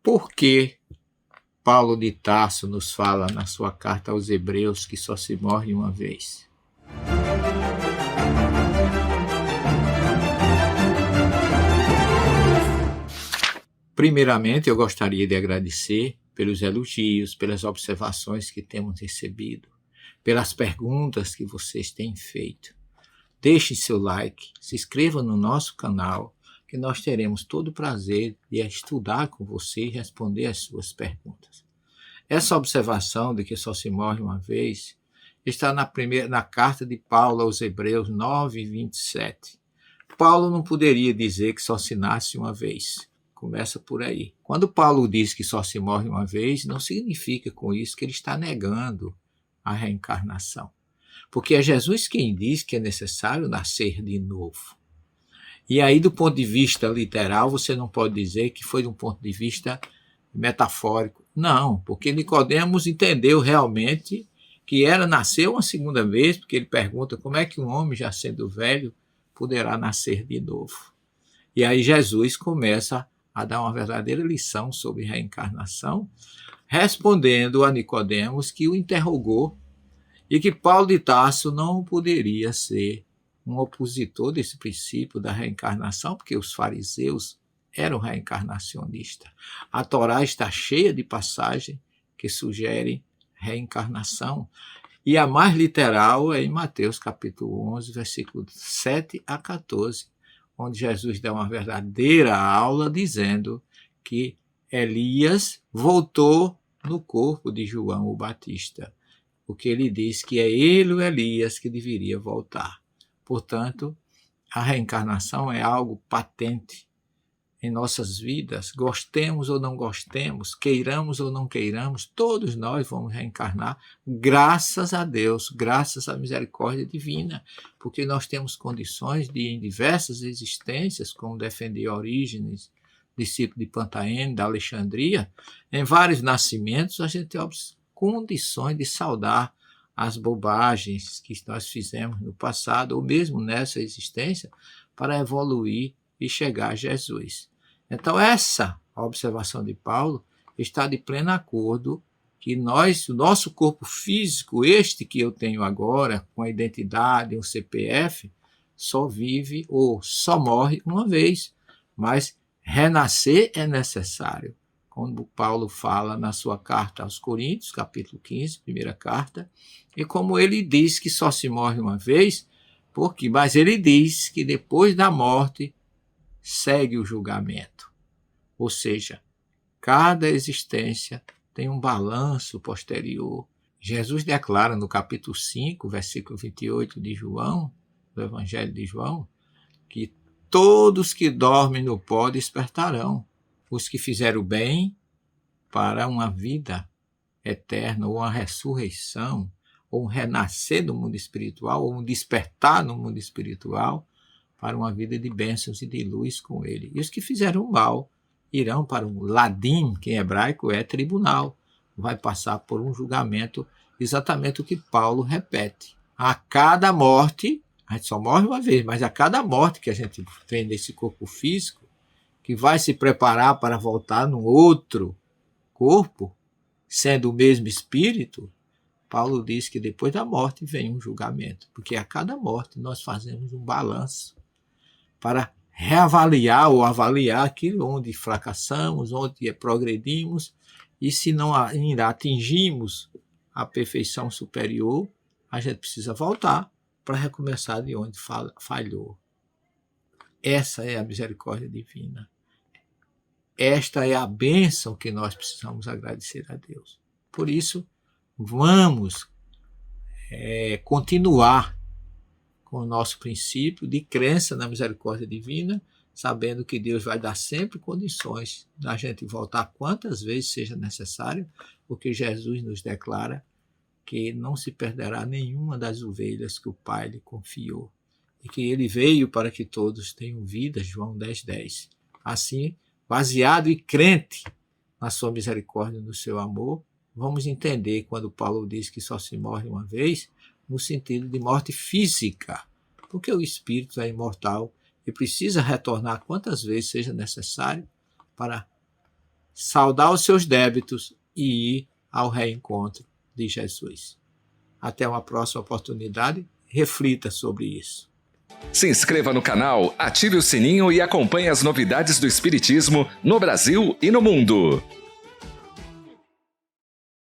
Por que Paulo de Tarso nos fala na sua carta aos Hebreus que só se morre uma vez? Primeiramente, eu gostaria de agradecer pelos elogios, pelas observações que temos recebido, pelas perguntas que vocês têm feito. Deixe seu like, se inscreva no nosso canal, que nós teremos todo o prazer de estudar com você e responder as suas perguntas. Essa observação de que só se morre uma vez está na carta de Paulo aos Hebreus 9:27. Paulo não poderia dizer que só se nasce uma vez. Começa por aí. Quando Paulo diz que só se morre uma vez, não significa com isso que ele está negando a reencarnação. Porque é Jesus quem diz que é necessário nascer de novo. E aí, do ponto de vista literal, você não pode dizer que foi de um ponto de vista metafórico. Não, porque Nicodemos entendeu realmente que era nascer uma segunda vez, porque ele pergunta como é que um homem, já sendo velho, poderá nascer de novo. E aí Jesus começa a dar uma verdadeira lição sobre reencarnação, respondendo a Nicodemos, que o interrogou, e que Paulo de Tarso não poderia ser um opositor desse princípio da reencarnação, porque os fariseus eram reencarnacionistas. A Torá está cheia de passagens que sugerem reencarnação, e a mais literal é em Mateus capítulo 11, versículos 7 a 14, onde Jesus dá uma verdadeira aula dizendo que Elias voltou no corpo de João o Batista, porque ele diz que é ele, o Elias, que deveria voltar. Portanto, a reencarnação é algo patente em nossas vidas, gostemos ou não gostemos, queiramos ou não queiramos, todos nós vamos reencarnar, graças a Deus, graças à misericórdia divina, porque nós temos condições de, em diversas existências, como defendeu Orígenes, discípulo de Pantaene, da Alexandria, em vários nascimentos a gente tem condições de saudar as bobagens que nós fizemos no passado, ou mesmo nessa existência, para evoluir e chegar a Jesus. Então, essa observação de Paulo está de pleno acordo que o nosso corpo físico, este que eu tenho agora, com a identidade, um CPF, só vive ou só morre uma vez, mas renascer é necessário. Como Paulo fala na sua carta aos Coríntios, capítulo 15, primeira carta, e como ele diz que só se morre uma vez, mas ele diz que depois da morte segue o julgamento. Ou seja, cada existência tem um balanço posterior. Jesus declara no capítulo 5, versículo 28 de João, do Evangelho de João, que todos que dormem no pó despertarão. Os que fizeram bem para uma vida eterna, ou uma ressurreição, ou um renascer no mundo espiritual, ou um despertar no mundo espiritual, para uma vida de bênçãos e de luz com ele. E os que fizeram mal irão para um ladim, que em hebraico é tribunal, vai passar por um julgamento, exatamente o que Paulo repete. A cada morte, a gente só morre uma vez, mas a cada morte que a gente tem nesse corpo físico, que vai se preparar para voltar num outro corpo, sendo o mesmo espírito, Paulo diz que depois da morte vem um julgamento, porque a cada morte nós fazemos um balanço para reavaliar ou avaliar aquilo onde fracassamos, onde progredimos, e se não ainda atingimos a perfeição superior, a gente precisa voltar para recomeçar de onde falhou. Essa é a misericórdia divina. Esta é a bênção que nós precisamos agradecer a Deus. Por isso, vamos continuar com o nosso princípio de crença na misericórdia divina, sabendo que Deus vai dar sempre condições da gente voltar quantas vezes seja necessário, porque Jesus nos declara que não se perderá nenhuma das ovelhas que o Pai lhe confiou, e que ele veio para que todos tenham vida, João 10:10. Assim, baseado e crente na sua misericórdia e no seu amor, vamos entender quando Paulo diz que só se morre uma vez, no sentido de morte física, porque o espírito é imortal e precisa retornar quantas vezes seja necessário para saldar os seus débitos e ir ao reencontro de Jesus. Até uma próxima oportunidade, reflita sobre isso. Se inscreva no canal, ative o sininho e acompanhe as novidades do Espiritismo no Brasil e no mundo.